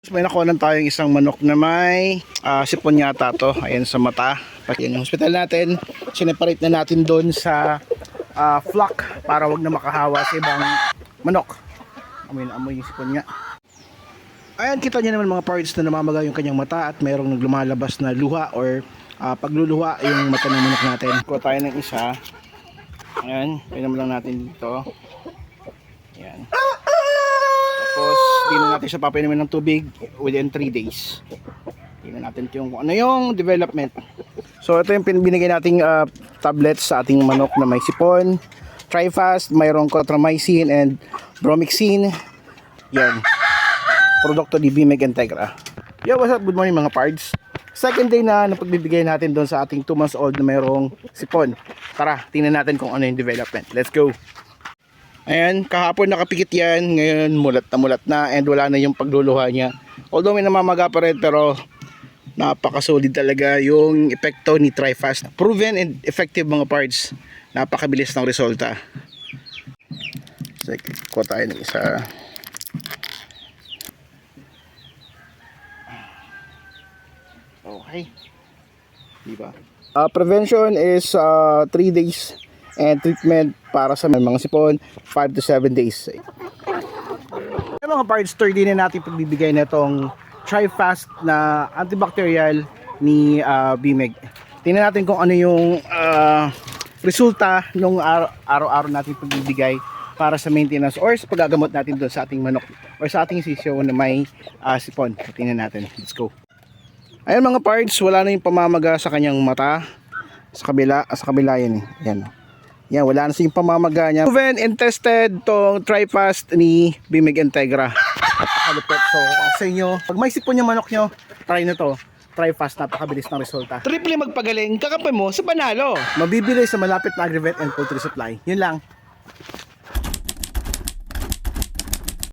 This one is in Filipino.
May nakuha tayong isang manok na may sipon yata to. Ayan sa mata. Pati yung hospital natin. Sineparate na natin doon sa flock para wag na makahawa sa ibang manok. Amoy na amoy yung sipon niya. Ayan, kita niyo naman mga parts na namamaga yung kanyang mata at mayroong naglumalabas na luha or pagluluha yung mata ng manok natin. Kuha tayo ng isa. Ayan, pinaman lang natin dito. Ayan. Tapos, di na natin siya papainumin ng tubig within 3 days. Tingnan natin yung ano yung development. So, ito yung binigay nating tablets sa ating manok na may sipon. Trifast, mayroong Cotramycin and Bromycin. Yan. Produkto ni Bimeg Integra. Yo, what's up? Good morning mga pards. Second day na napagbibigay natin doon sa ating 2 months old na mayroong sipon. Tara, tingnan natin kung ano yung development. Let's go! Ayan, kahapon nakapikit yan. Ngayon mulat na and wala na yung pagluluha niya. Although may namamaga pa rin, pero napakasolid talaga yung epekto ni Trifast. Proven and effective mga parts. Napakabilis ng resulta. So, kuha tayo ng isa. Okay. Diba? Prevention is 3 days and treatment para sa mga sipon 5 to 7 days. Yung mga parts 30 na natin pagbibigay na itong Trifast na antibacterial ni Bimeg. Tingnan natin kung ano yung resulta ng araw-araw natin pagbibigay para sa maintenance or sa paggagamot natin doon sa ating manok or sa ating sisyo na may sipon. So, tingnan natin. Let's go. Ayan mga parts, wala na yung pamamaga sa kanyang mata. Sa kabila yan eh. Yan. Yan, wala na yung pamamaga niya. Proven and tested tong Trifast ni Bimeg Integra. Napakalutot. So, sa inyo, pag may sipon yung manok nyo, try na to. Trifast, napakabilis ng resulta. Triple magpagaling, kakampi mo sa panalo. Mabibili sa malapit na Agrivet and Poultry Supply. Yun lang.